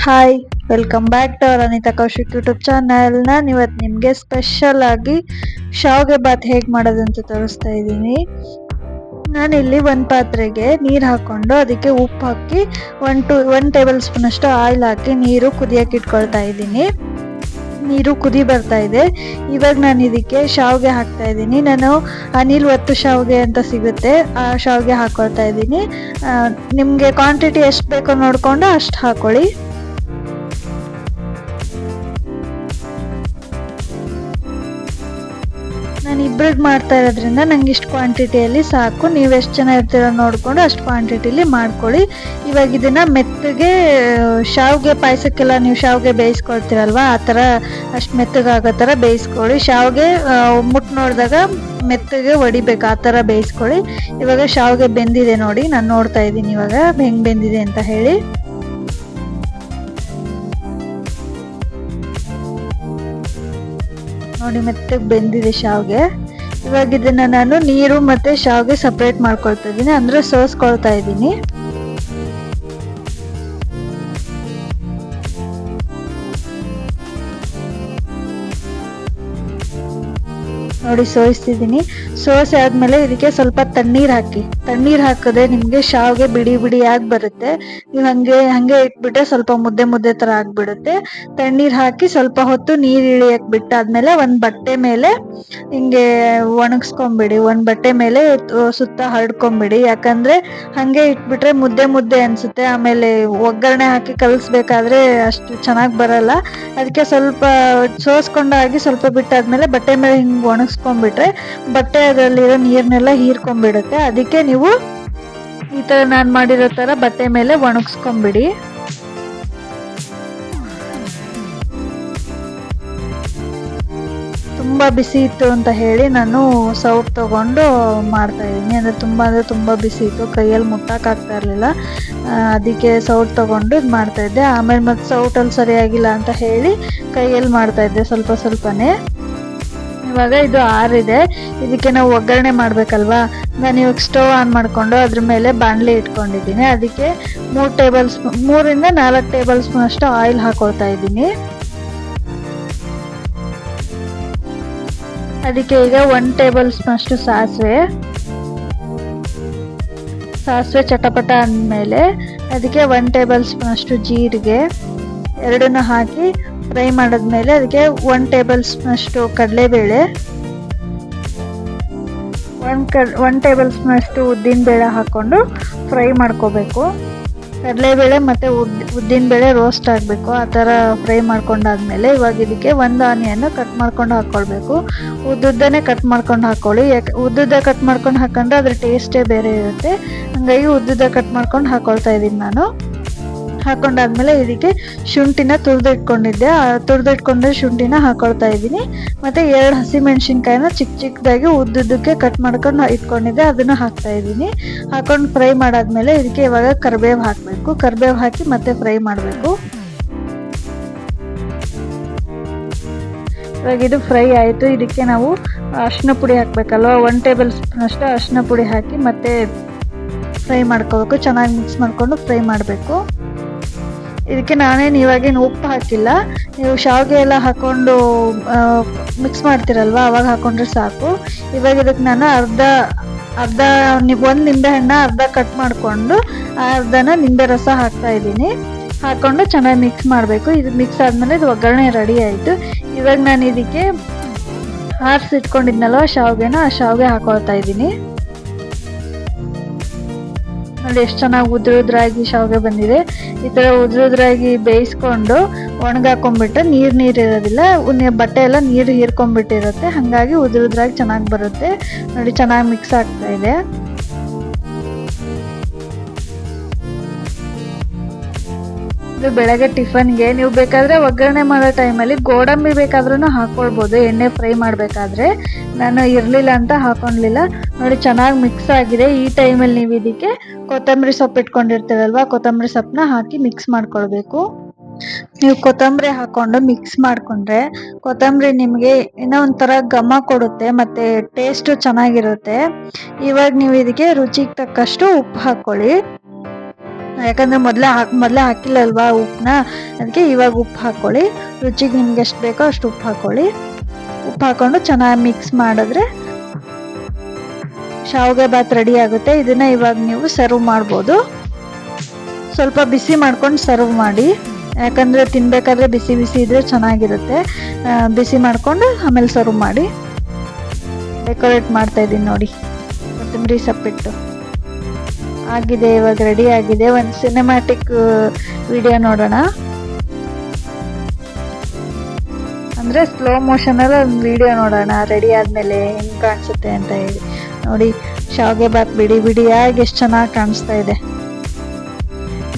Hi, welcome back to our Anita Kaushik YouTube channel. ನಾನು ಇವತ್ತು ನಿಮಗೆ ಸ್ಪೆಷಲ್ ಆಗಿ ಶಾವಿಗೆ ಬಾತ್ ಹೇಗೆ ಮಾಡೋದಂತ ತೋರಿಸ್ತಾ ಇದ್ದೀನಿ. ನಾನಿಲ್ಲಿ ಒಂದು ಪಾತ್ರೆಗೆ ನೀರು ಹಾಕ್ಕೊಂಡು ಅದಕ್ಕೆ ಉಪ್ಪು ಹಾಕಿ 1 ಟೇಬಲ್ ಸ್ಪೂನ್ ಅಷ್ಟು ಆಯಿಲ್ ಹಾಕಿ ನೀರು ಕುದಿಯೋಕೆ ಇಟ್ಕೊಳ್ತಾ ಇದ್ದೀನಿ. ನೀರು ಕುದಿ ಬರ್ತಾ ಇದೆ. ಇವಾಗ ನಾನು ಇದಕ್ಕೆ ಶಾವಿಗೆ ಹಾಕ್ತಾ ಇದ್ದೀನಿ. ನಾನು ಅನಿಲ್ ಒತ್ತು ಶಾವಿಗೆ ಅಂತ ಸಿಗುತ್ತೆ, ಆ ಶಾವಿಗೆ ಹಾಕ್ಕೊಳ್ತಾ ಇದ್ದೀನಿ. ನಿಮಗೆ ಕ್ವಾಂಟಿಟಿ ಎಷ್ಟು ಬೇಕೋ ನೋಡಿಕೊಂಡು ಅಷ್ಟು ಹಾಕ್ಕೊಳ್ಳಿ. ನಾನು ಇಬ್ಬರಿಗೆ ಮಾಡ್ತಾ ಇರೋದ್ರಿಂದ ನಂಗೆ ಇಷ್ಟು ಕ್ವಾಂಟಿಟಿಯಲ್ಲಿ ಸಾಕು. ನೀವು ಎಷ್ಟು ಜನ ಇರ್ತೀರೋ ನೋಡಿಕೊಂಡು ಅಷ್ಟು ಕ್ವಾಂಟಿಟಿಲಿ ಮಾಡ್ಕೊಳ್ಳಿ. ಇವಾಗ ಇದನ್ನು ಮೆತ್ತಗೆ ಶಾವಿಗೆ ಪಾಯಸಕ್ಕೆಲ್ಲ ನೀವು ಶಾವಿಗೆ ಬೇಯಿಸ್ಕೊಳ್ತೀರಲ್ವ, ಆ ಥರ ಅಷ್ಟು ಮೆತ್ತಗಾಗೋ ಥರ ಬೇಯಿಸ್ಕೊಳ್ಳಿ. ಶಾವಿಗೆ ಮುಟ್ಟು ನೋಡಿದಾಗ ಮೆತ್ತಗೆ ಹೊಡಿಬೇಕು, ಆ ಥರ ಬೇಯಿಸ್ಕೊಳ್ಳಿ. ಇವಾಗ ಶಾವಿಗೆ ಬೆಂದಿದೆ ನೋಡಿ, ನಾನು ನೋಡ್ತಾ ಇದ್ದೀನಿ ಇವಾಗ ಹೆಂಗೆ ಬೆಂದಿದೆ ಅಂತ ಹೇಳಿ. ನೋಡಿ ಮೆತ್ತಗೆ ಬೆಂದಿದೆ ಶಾವಿಗೆ. ಇವಾಗ ಇದನ್ನ ನಾನು ನೀರು ಮತ್ತೆ ಶಾವಿಗೆ ಸಪ್ರೇಟ್ ಮಾಡ್ಕೊಳ್ತಾ ಇದ್ದೀನಿ, ಅಂದ್ರೆ ಸೋಸ್ಕೊಳ್ತಾ ಇದ್ದೀನಿ. ನೋಡಿ ಸೋಯಿಸ್ತಿದ್ದೀನಿ. ಸೋಸೆ ಆದ್ಮೇಲೆ ಇದಕ್ಕೆ ಸ್ವಲ್ಪ ತಣ್ಣೀರು ಹಾಕಿ. ತಣ್ಣೀರು ಹಾಕಿದ್ರೆ ನಿಮಗೆ ಶಾವಿಗೆ ಬಿಡಿ ಬಿಡಿಯಾಗಿ ಬರುತ್ತೆ. ನೀವು ಹಂಗೆ ಇಟ್ಬಿಟ್ರೆ ಸ್ವಲ್ಪ ಮುದ್ದೆ ಮುದ್ದೆ ಥರ ಆಗಿಬಿಡುತ್ತೆ. ತಣ್ಣೀರು ಹಾಕಿ ಸ್ವಲ್ಪ ಹೊತ್ತು ನೀರು ಇಳಿಯಕ್ಕೆ ಬಿಟ್ಟಾದ್ಮೇಲೆ ಒಂದು ಬಟ್ಟೆ ಮೇಲೆ ಹಿಂಗೆ ಒಣಗಿಸ್ಕೊಂಬಿಡಿ. ಒಂದು ಬಟ್ಟೆ ಮೇಲೆ ಸುತ್ತ ಹರಡ್ಕೊಂಬಿಡಿ. ಯಾಕಂದರೆ ಹಾಗೆ ಇಟ್ಬಿಟ್ರೆ ಮುದ್ದೆ ಮುದ್ದೆ ಅನಿಸುತ್ತೆ. ಆಮೇಲೆ ಒಗ್ಗರಣೆ ಹಾಕಿ ಕಲಿಸ್ಬೇಕಾದ್ರೆ ಅಷ್ಟು ಚೆನ್ನಾಗಿ ಬರಲ್ಲ. ಅದಕ್ಕೆ ಸ್ವಲ್ಪ ಸೋಸ್ಕೊಂಡಾಗಿ ಸ್ವಲ್ಪ ಬಿಟ್ಟಾದ್ಮೇಲೆ ಬಟ್ಟೆ ಮೇಲೆ ಹಿಂಗೆ ಒಣಗಿಸ್ಕೊಂಡ್ಬಿಟ್ರೆ ಬಟ್ಟೆ ಅದರಲ್ಲಿರೋ ನೀರನ್ನೆಲ್ಲ ಹೀರ್ಕೊಂಡ್ಬಿಡುತ್ತೆ. ಅದಕ್ಕೆ ನೀವು ಈ ಥರ ನಾನು ಮಾಡಿರೋ ಥರ ಬಟ್ಟೆ ಮೇಲೆ ಒಣಗಿಸ್ಕೊಂಬಿಡಿ. ತುಂಬ ಬಿಸಿ ಇತ್ತು ಅಂತ ಹೇಳಿ ನಾನು ಸೌಟ್ ತೊಗೊಂಡು ಮಾಡ್ತಾಯಿದ್ದೀನಿ. ಅಂದರೆ ತುಂಬ ಬಿಸಿ ಇತ್ತು, ಕೈಯಲ್ಲಿ ಮುಟ್ಟಕ್ಕಾಗ್ತಾ ಇರಲಿಲ್ಲ. ಅದಕ್ಕೆ ಸೌಟ್ ತೊಗೊಂಡು ಇದು ಮಾಡ್ತಾಯಿದ್ದೆ. ಆಮೇಲೆ ಮತ್ತು ಸೌಟಲ್ಲಿ ಸರಿಯಾಗಿಲ್ಲ ಅಂತ ಹೇಳಿ ಕೈಯಲ್ಲಿ ಮಾಡ್ತಾಯಿದ್ದೆ ಸ್ವಲ್ಪ ಸ್ವಲ್ಪನೇ. ಇವಾಗ ಇದು ಆರಿದೆ. ಇದಕ್ಕೆ ನಾವು ಒಗ್ಗರಣೆ ಮಾಡಬೇಕಲ್ವಾ. ನಾನು ಇವಾಗ ಸ್ಟವ್ ಆನ್ ಮಾಡಿಕೊಂಡು ಅದ್ರ ಮೇಲೆ ಬಾಣಲೆ ಇಟ್ಕೊಂಡಿದ್ದೀನಿ. ಅದಕ್ಕೆ 3 ರಿಂದ 4 ಟೇಬಲ್ ಸ್ಪೂನ್ ಅಷ್ಟು ಆಯಿಲ್ ಹಾಕೊಳ್ತಾ ಇದ್ದೀನಿ. ಅದಕ್ಕೆ ಈಗ 1 ಟೇಬಲ್ ಸ್ಪೂನ್ ಅಷ್ಟು ಸಾಸಿವೆ ಚಟಪಟ ಅಂದಮೇಲೆ ಅದಕ್ಕೆ 1 ಟೇಬಲ್ ಸ್ಪೂನ್ ಅಷ್ಟು ಜೀರಿಗೆ ಎರಡನ್ನೂ ಹಾಕಿ ಫ್ರೈ ಮಾಡಿದ್ಮೇಲೆ ಅದಕ್ಕೆ 1 ಟೇಬಲ್ ಸ್ಪೂನ್ ಅಷ್ಟು ಕಡಲೆಬೇಳೆ, 1 ಟೇಬಲ್ ಸ್ಪೂನ್ ಅಷ್ಟು ಉದ್ದಿನಬೇಳೆ ಹಾಕ್ಕೊಂಡು ಫ್ರೈ ಮಾಡ್ಕೋಬೇಕು. ಕಡಲೆಬೇಳೆ ಮತ್ತು ಉದ್ದಿನಬೇಳೆ ರೋಸ್ಟ್ ಆಗಬೇಕು, ಆ ಥರ ಫ್ರೈ ಮಾಡ್ಕೊಂಡಾದ್ಮೇಲೆ ಇವಾಗ ಇದಕ್ಕೆ 1 ಆನಿಯನ್ನು ಕಟ್ ಮಾಡ್ಕೊಂಡು ಹಾಕ್ಕೊಳ್ಬೇಕು. ಉದ್ದುದ್ದನೇ ಕಟ್ ಮಾಡ್ಕೊಂಡು ಹಾಕ್ಕೊಳ್ಳಿ. ಯಾಕೆ ಉದ್ದುದ್ದ ಕಟ್ ಮಾಡ್ಕೊಂಡು ಹಾಕೊಂಡ್ರೆ ಅದ್ರ ಟೇಸ್ಟೇ ಬೇರೆ ಇರುತ್ತೆ. ಹಾಗಾಗಿ ಉದ್ದುದ್ದ ಕಟ್ ಮಾಡ್ಕೊಂಡು ಹಾಕ್ಕೊಳ್ತಾ ಇದ್ದೀನಿ ನಾನು. ಹಾಕೊಂಡಾದ್ಮೇಲೆ ಇದಕ್ಕೆ ಶುಂಠಿನ ತುರಿದಿಟ್ಕೊಂಡಿದ್ದೆ ಶುಂಠಿನ ಹಾಕೊಳ್ತಾ ಇದ್ದೀನಿ. ಮತ್ತು 2 ಹಸಿಮೆಣ್ಸಿನ್ಕಾಯಿನ ಚಿಕ್ಕದಾಗಿ ಉದ್ದುದ್ದಕ್ಕೆ ಕಟ್ ಮಾಡ್ಕೊಂಡು ಇಟ್ಕೊಂಡಿದ್ದೆ, ಅದನ್ನು ಹಾಕ್ತಾ ಇದ್ದೀನಿ. ಹಾಕೊಂಡು ಫ್ರೈ ಮಾಡಾದ್ಮೇಲೆ ಇದಕ್ಕೆ ಇವಾಗ ಕರಿಬೇವು ಹಾಕಬೇಕು. ಕರಿಬೇವು ಹಾಕಿ ಮತ್ತೆ ಫ್ರೈ ಮಾಡಬೇಕು. ಇವಾಗ ಇದು ಫ್ರೈ ಆಯಿತು. ಇದಕ್ಕೆ ನಾವು ಅರಿಶಿನ ಪುಡಿ ಹಾಕಬೇಕಲ್ವ, 1 ಟೇಬಲ್ ಸ್ಪೂನ್ ಅಷ್ಟು ಅರಿಶಿನ ಪುಡಿ ಹಾಕಿ ಮತ್ತೆ ಫ್ರೈ ಮಾಡ್ಕೋಬೇಕು. ಚೆನ್ನಾಗಿ ಮಿಕ್ಸ್ ಮಾಡಿಕೊಂಡು ಫ್ರೈ ಮಾಡಬೇಕು. ಇದಕ್ಕೆ ನಾನೇನು ಇವಾಗೇನು ಉಪ್ಪು ಹಾಕಿಲ್ಲ. ನೀವು ಶಾವಿಗೆ ಎಲ್ಲ ಹಾಕ್ಕೊಂಡು ಮಿಕ್ಸ್ ಮಾಡ್ತೀರಲ್ವ, ಅವಾಗ ಹಾಕ್ಕೊಂಡ್ರೆ ಸಾಕು. ಇವಾಗ ಇದಕ್ಕೆ ನಾನು ಒಂದು ನಿಂಬೆಹಣ್ಣ ಅರ್ಧ ಕಟ್ ಮಾಡಿಕೊಂಡು ಅರ್ಧನ ನಿಂಬೆ ರಸ ಹಾಕ್ತಾ ಇದ್ದೀನಿ. ಹಾಕ್ಕೊಂಡು ಚೆನ್ನಾಗಿ ಮಿಕ್ಸ್ ಮಾಡಬೇಕು. ಇದು ಮಿಕ್ಸ್ ಆದಮೇಲೆ ಇದು ಒಗ್ಗರಣೆ ರೆಡಿ ಆಯಿತು. ಇವಾಗ ನಾನು ಇದಕ್ಕೆ ಆರಿಸಿಟ್ಕೊಂಡಿದ್ನಲ್ವ ಶಾವಿಗೆನ, ಆ ಶಾವಿಗೆ ಹಾಕೊಳ್ತಾ ಇದ್ದೀನಿ. ನೋಡಿ ಎಷ್ಟು ಚೆನ್ನಾಗಿ ಉದ್ರಾಗಿ ಶಾವಿಗೆ ಬಂದಿದೆ. ಈ ಥರ ಉದ್ರಾಗಿ ಬೇಯಿಸ್ಕೊಂಡು ಒಣಗಾಕೊಂಡ್ಬಿಟ್ರೆ ನೀರು ಇರೋದಿಲ್ಲ, ಬಟ್ಟೆ ಎಲ್ಲ ನೀರು ಹೀರ್ಕೊಂಡ್ಬಿಟ್ಟಿರುತ್ತೆ. ಹಾಗಾಗಿ ಉದ್ರಾಗಿ ಚೆನ್ನಾಗಿ ಬರುತ್ತೆ. ನೋಡಿ ಚೆನ್ನಾಗಿ ಮಿಕ್ಸ್ ಆಗ್ತಾ ಇದೆ. ಇದು ಬೆಳಗ್ಗೆ ಟಿಫನ್ಗೆ ನೀವು ಬೇಕಾದರೆ ಒಗ್ಗರಣೆ ಮಾಡೋ ಟೈಮಲ್ಲಿ ಗೋಡಂಬಿ ಬೇಕಾದ್ರೂ ಹಾಕ್ಕೊಳ್ಬೋದು, ಎಣ್ಣೆ ಫ್ರೈ ಮಾಡಬೇಕಾದ್ರೆ. ನಾನು ಇರಲಿಲ್ಲ ಅಂತ ಹಾಕ್ಕೊಳ್ಲಿಲ್ಲ. ನೋಡಿ ಚೆನ್ನಾಗಿ ಮಿಕ್ಸ್ ಆಗಿದೆ. ಈ ಟೈಮಲ್ಲಿ ನೀವು ಇದಕ್ಕೆ ಕೊತ್ತಂಬರಿ ಸೊಪ್ಪು ಇಟ್ಕೊಂಡಿರ್ತೀರಲ್ವ, ಕೊತ್ತಂಬರಿ ಸೊಪ್ಪನ್ನ ಹಾಕಿ ಮಿಕ್ಸ್ ಮಾಡ್ಕೊಳ್ಬೇಕು. ನೀವು ಕೊತ್ತಂಬರಿ ಹಾಕ್ಕೊಂಡು ಮಿಕ್ಸ್ ಮಾಡಿಕೊಂಡ್ರೆ ಕೊತ್ತಂಬರಿ ನಿಮಗೆ ಏನೋ ಒಂಥರ ಘಮ ಕೊಡುತ್ತೆ ಮತ್ತು ಟೇಸ್ಟು ಚೆನ್ನಾಗಿರುತ್ತೆ. ಇವಾಗ ನೀವು ಇದಕ್ಕೆ ರುಚಿಗೆ ತಕ್ಕಷ್ಟು ಉಪ್ಪು ಹಾಕ್ಕೊಳ್ಳಿ. ಯಾಕಂದರೆ ಮೊದಲೇ ಹಾಕಿಲ್ಲ ಅಲ್ವಾ ಉಪ್ಪನ್ನ, ಅದಕ್ಕೆ ಇವಾಗ ಉಪ್ಪು ಹಾಕ್ಕೊಳ್ಳಿ. ರುಚಿಗೆ ನಿಮ್ಗೆ ಎಷ್ಟು ಬೇಕೋ ಅಷ್ಟು ಉಪ್ಪು ಹಾಕ್ಕೊಳ್ಳಿ. ಉಪ್ಪು ಹಾಕ್ಕೊಂಡು ಚೆನ್ನಾಗಿ ಮಿಕ್ಸ್ ಮಾಡಿದ್ರೆ ಶಾವಿಗೆ ಬಾತ್ ರೆಡಿ ಆಗುತ್ತೆ. ಇದನ್ನ ಇವಾಗ ನೀವು ಸರ್ವ್ ಮಾಡ್ಬೋದು. ಸ್ವಲ್ಪ ಬಿಸಿ ಮಾಡ್ಕೊಂಡು ಸರ್ವ್ ಮಾಡಿ, ಯಾಕಂದರೆ ತಿನ್ಬೇಕಾದ್ರೆ ಬಿಸಿ ಬಿಸಿ ಇದ್ರೆ ಚೆನ್ನಾಗಿರುತ್ತೆ. ಬಿಸಿ ಮಾಡ್ಕೊಂಡು ಆಮೇಲೆ ಸರ್ವ್ ಮಾಡಿ. ಡೆಕೋರೇಟ್ ಮಾಡ್ತಾ ಇದ್ದೀನಿ ನೋಡಿ, ಕೊತ್ತಂಬರಿ ಸೊಪ್ಪಿಟ್ಟು ಆಗಿದೆ. ಇವಾಗ ರೆಡಿ ಆಗಿದೆ. ಒಂದು ಸಿನಿಮ್ಯಾಟಿಕ್ ವಿಡಿಯೋ ನೋಡೋಣ, ಅಂದರೆ ಸ್ಲೋ ಮೋಷನಲ್ಲಿ ಒಂದು ವಿಡಿಯೋ ನೋಡೋಣ ರೆಡಿ ಆದಮೇಲೆ ಹೆಂಗೆ ಕಾಣಿಸುತ್ತೆ ಅಂತ ಹೇಳಿ. ನೋಡಿ ಶಾವಿಗೆ ಬಾತ್ ಬಿಡಿ ಬಿಡಿಯಾಗಿ ಎಷ್ಟು ಚೆನ್ನಾಗಿ ಕಾಣಿಸ್ತಾ ಇದೆ.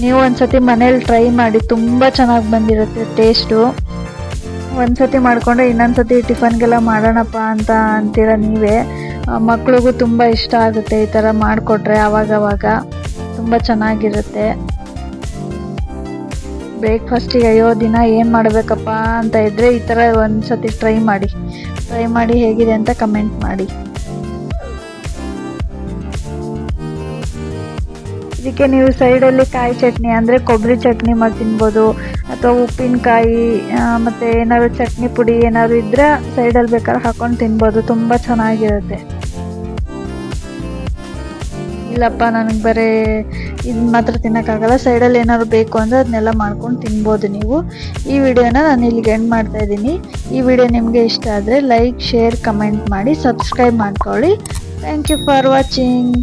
ನೀವು ಒಂದ್ಸತಿ ಮನೇಲಿ ಟ್ರೈ ಮಾಡಿ, ತುಂಬ ಚೆನ್ನಾಗಿ ಬಂದಿರುತ್ತೆ ಟೇಸ್ಟು. ಒಂದ್ಸತಿ ಮಾಡಿಕೊಂಡ್ರೆ ಇನ್ನೊಂದ್ಸತಿ ಟಿಫನ್ಗೆಲ್ಲ ಮಾಡೋಣಪ್ಪ ಅಂತ ಅಂತೀರ ನೀವೇ. ಮಕ್ಳಿಗೂ ತುಂಬ ಇಷ್ಟ ಆಗುತ್ತೆ ಈ ಥರ ಮಾಡಿಕೊಟ್ರೆ. ಆವಾಗವಾಗ ತುಂಬ ಚೆನ್ನಾಗಿರುತ್ತೆ. ಬ್ರೇಕ್ಫಾಸ್ಟಿಗೆ ಅಯ್ಯೋ ದಿನ ಏನು ಮಾಡಬೇಕಪ್ಪ ಅಂತ ಇದ್ದರೆ ಈ ಥರ ಒಂದ್ಸತಿ ಟ್ರೈ ಮಾಡಿ ಹೇಗಿದೆ ಅಂತ ಕಮೆಂಟ್ ಮಾಡಿ. ಇದಕ್ಕೆ ನೀವು ಸೈಡಲ್ಲಿ ಕಾಯಿ ಚಟ್ನಿ ಅಂದರೆ ಕೊಬ್ಬರಿ ಚಟ್ನಿ ಮಾಡಿ ತಿನ್ಬೋದು, ಅಥವಾ ಉಪ್ಪಿನಕಾಯಿ ಮತ್ತು ಏನಾದ್ರು ಚಟ್ನಿ ಪುಡಿ ಏನಾದ್ರು ಇದ್ದರೆ ಸೈಡಲ್ಲಿ ಬೇಕಾದ್ರೆ ಹಾಕೊಂಡು ತಿನ್ಬೋದು. ತುಂಬ ಚೆನ್ನಾಗಿರುತ್ತೆ. ಇಲ್ಲಪ್ಪ ನನಗೆ ಬರೀ ಇದು ಮಾತ್ರ ತಿನ್ನೋಕ್ಕಾಗಲ್ಲ, ಸೈಡಲ್ಲಿ ಏನಾದ್ರು ಬೇಕು ಅಂದರೆ ಅದನ್ನೆಲ್ಲ ಮಾಡ್ಕೊಂಡು ತಿನ್ಬೋದು ನೀವು. ಈ ವಿಡಿಯೋನ ನಾನು ಇಲ್ಲಿಗೆ ಎಂಡ್ ಮಾಡ್ತಾಯಿದ್ದೀನಿ. ಈ ವಿಡಿಯೋ ನಿಮಗೆ ಇಷ್ಟ ಆದರೆ ಲೈಕ್, ಶೇರ್, ಕಮೆಂಟ್ ಮಾಡಿ, ಸಬ್ಸ್ಕ್ರೈಬ್ ಮಾಡ್ಕೊಳ್ಳಿ. Thank you for watching.